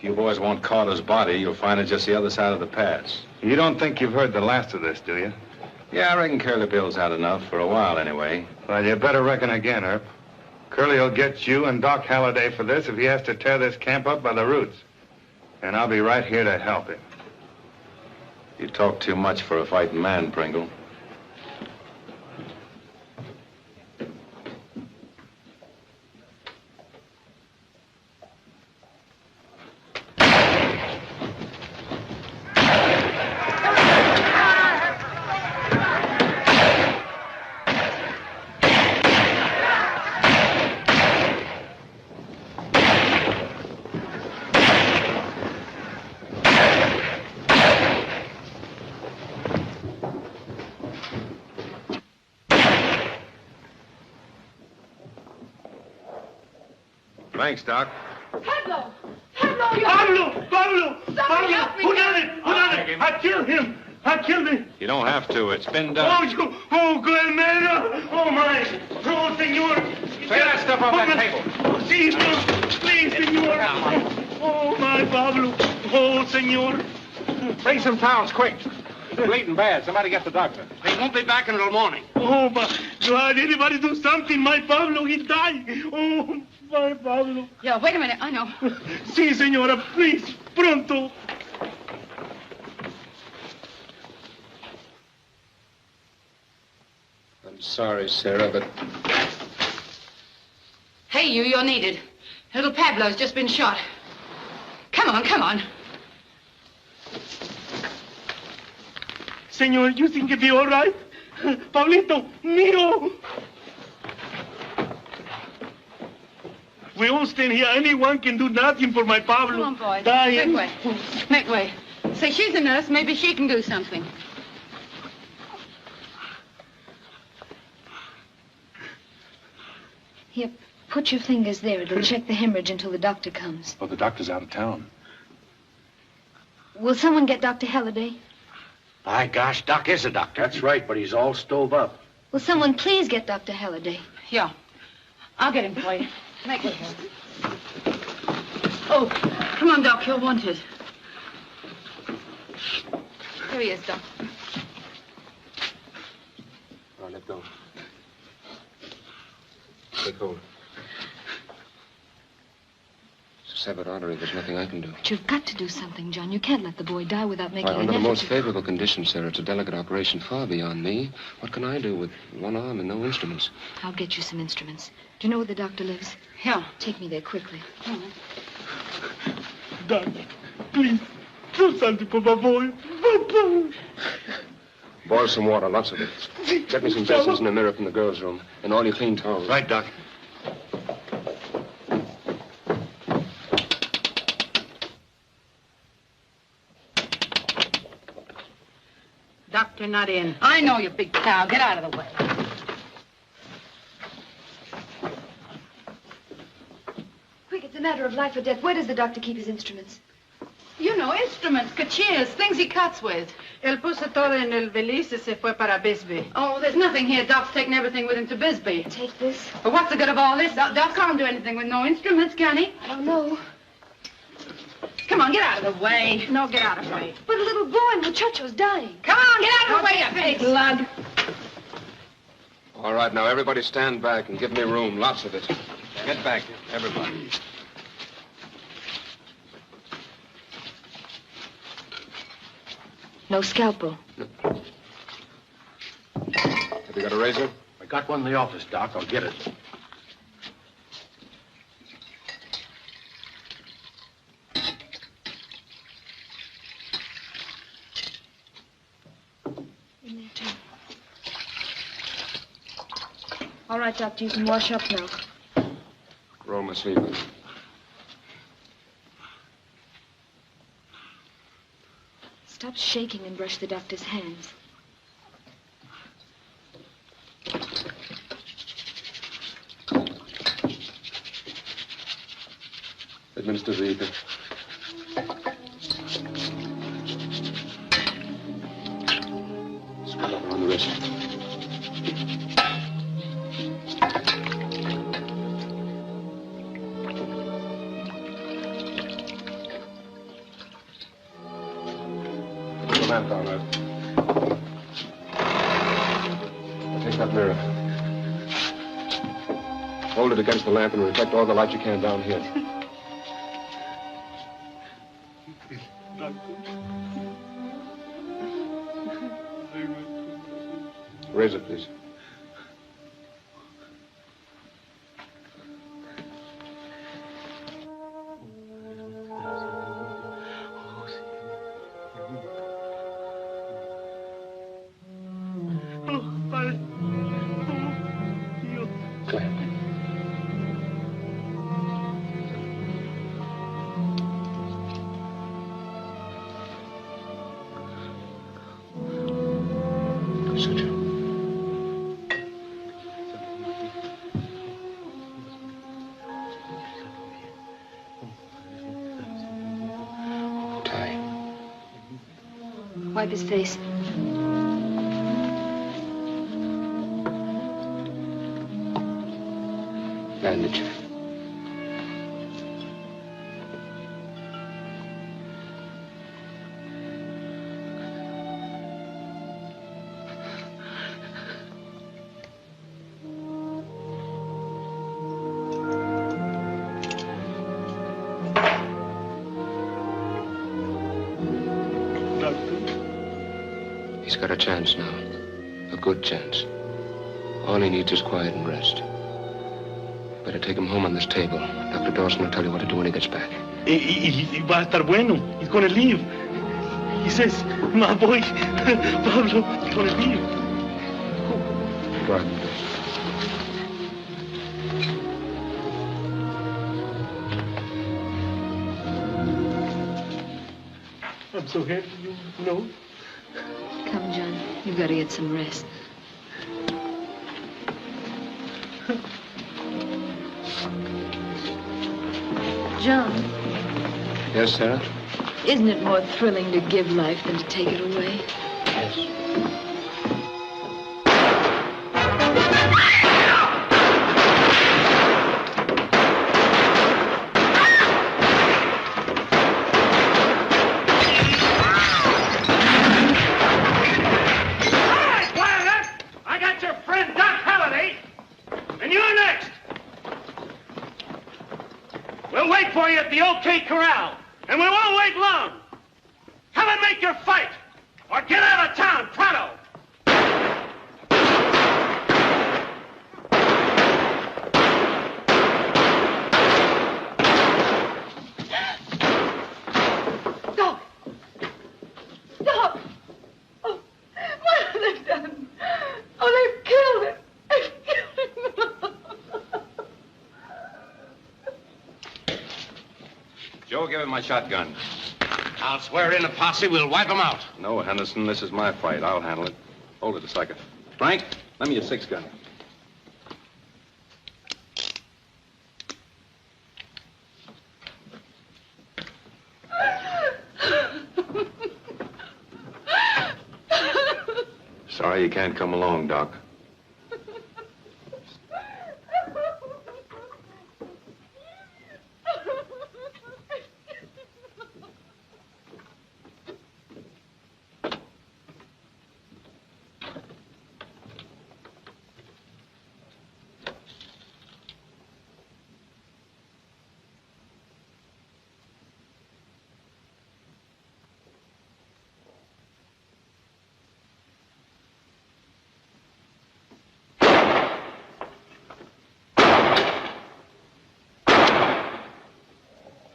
If you boys want Carter's body, you'll find it just the other side of the pass. You don't think you've heard the last of this, do you? Yeah, I reckon Curly Bill's had enough, for a while anyway. Well, you better reckon again, Earp. Curly will get you and Doc Halliday for this if he has to tear this camp up by the roots. And I'll be right here to help him. You talk too much for a fighting man, Pringle. Thanks, Doc. Pablo! Pablo! Somebody help me! Who done it? I killed him! I killed him! You don't have to. It's been done. Good man! Oh, my! Oh, senor! Take that stuff off that table. Please, senor! Oh, my Pablo! Oh, senor! Bring some towels, quick. He's bleeding bad. Somebody get the doctor. He won't be back until morning. Oh, my God! Anybody do something! My Pablo, he died! Oh, my Pablo! Yeah, wait a minute. I know. Sí, señora, please, pronto. I'm sorry, Sarah, but... Hey, you're needed. Little Pablo's just been shot. Come on. Senor, you think it'll be all right? Pablito, miro. We all stand here. Anyone can do nothing for my Pablo. Come on, boys. Dying. Make way. Say, she's a nurse. Maybe she can do something. Here, put your fingers there. It'll check the hemorrhage until the doctor comes. Oh, the doctor's out of town. Will someone get Dr. Halliday? By gosh, Doc is a doctor. That's right, but he's all stove up. Will someone please get Dr. Halliday? Yeah. I'll get him for you. Make way. Oh, come on, Doc. You're wanted. Here he is, Doc. Oh, let go. Take hold. It's a severed artery. There's nothing I can do. But you've got to do something, John. You can't let the boy die without making an Under the effort. most favorable conditions, Sarah, it's a delicate operation far beyond me. What can I do with one arm and no instruments? I'll get you some instruments. Do you know where the doctor lives? Yeah. Take me there quickly. Doc, please, do something for my boy. Boil some water, lots of it. Get me some basins and a mirror from the girls' room, and all your clean towels. Right, Doc. Doctor not in. I know, you big cow. Get out of the way. Quick, it's a matter of life or death. Where does the doctor keep his instruments? You know, instruments, cachiers, things he cuts with. Él puso todo en el valise y se fue para Bisbee. Oh, there's nothing here. Doc's taking everything with him to Bisbee. Take this? But what's the good of all this? Doc can't do anything with no instruments, can he? I don't know. Come on, get out of the way. No, get out of the way. But a little boy, Muchacho's dying. Come on, get out of the way, you big lug. All right, now, everybody stand back and give me room. Lots of it. Get back, everybody. No scalpel. No. Have you got a razor? I got one in the office, Doc. I'll get it. In there, too. All right, Doctor, you can wash up now. Roll my sleeve in. Stop shaking and brush the doctor's hands. Administer the ether. Spread up around the wrist. Take that mirror. Hold it against the lamp and reflect all the light you can down here. Raise it, please. Wipe his face. Bandage. He's got a chance now. A good chance. All he needs is quiet and rest. Better take him home on this table. Dr. Dawson will tell you what to do when he gets back. Y va a estar bueno. He's going to leave. He says, my boy, Pablo, he's going to leave. Go ahead. I'm so happy, you know. Come, John. You've got to get some rest. John. Yes, Sarah? Isn't it more thrilling to give life than to take it away? Yes. Corral, and we won't wait long. Come and make your fight, or get out of town, pronto. Doc! Doc! Oh, what have they done? Oh, they've killed him. They've killed him. Joe, give him my shotgun. I'll swear in a posse. We'll wipe them out. No, Henderson, this is my fight. I'll handle it. Hold it a second. Frank, lend me your 6-gun. Sorry you can't come along, Doc.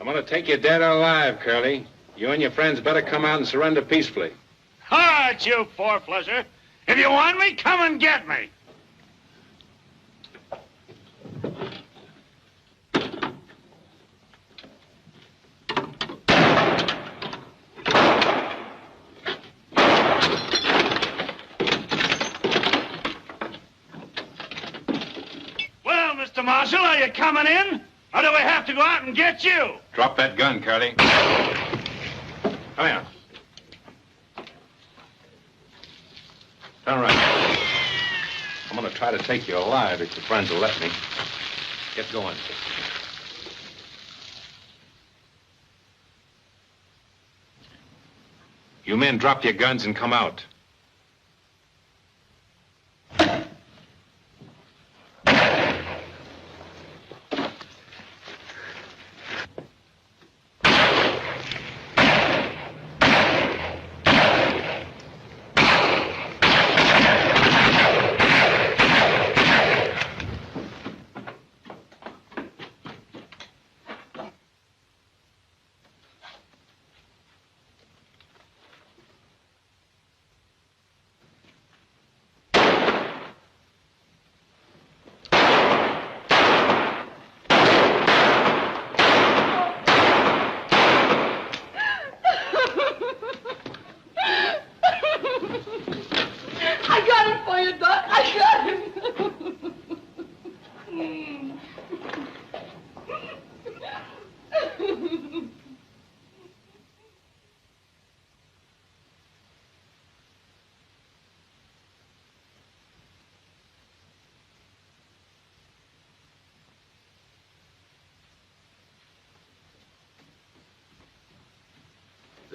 I'm going to take you dead or alive, Curly. You and your friends better come out and surrender peacefully. All right, you four-flusher. If you want me, come and get me. Well, Mr. Marshal, are you coming in? Or do we have to go out and get you? Drop that gun, Curly. Come here. Turn around. I'm going to try to take you alive if your friends will let me. Get going. You men drop your guns and come out.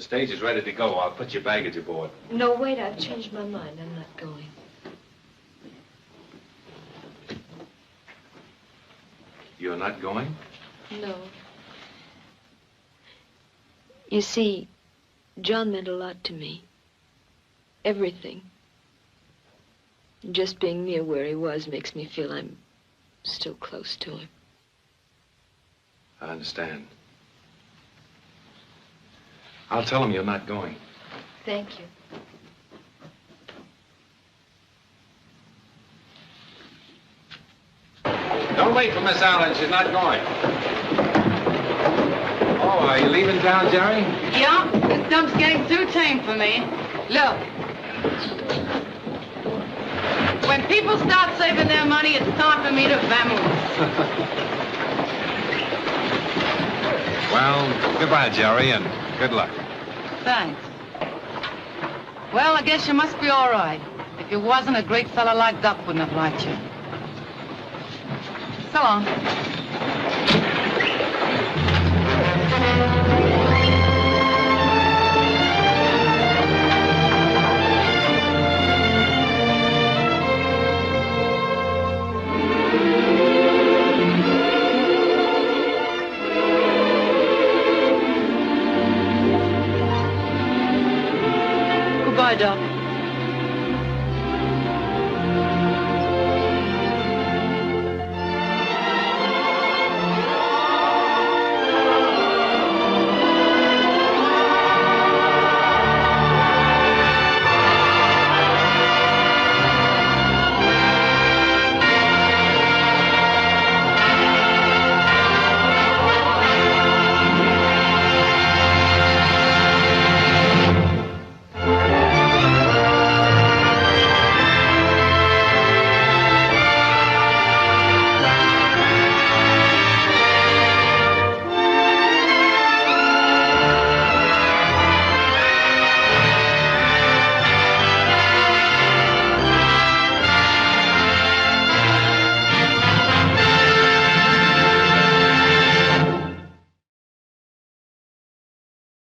stage is ready to go. I'll put your baggage aboard. No, wait, I've changed my mind. I'm not going. You're not going? No. You see, John meant a lot to me. Everything. Just being near where he was makes me feel I'm still close to him. I understand. I'll tell him you're not going. Thank you. Don't wait for Miss Allen. She's not going. Oh, are you leaving town, Jerry? Yeah, this dump's getting too tame for me. Look. When people start saving their money, it's time for me to vamoose. Well, goodbye, Jerry, and good luck. Thanks. Well, I guess you must be all right. If you wasn't, a great fella like Duck wouldn't have liked you. So long. Goodbye, Doc.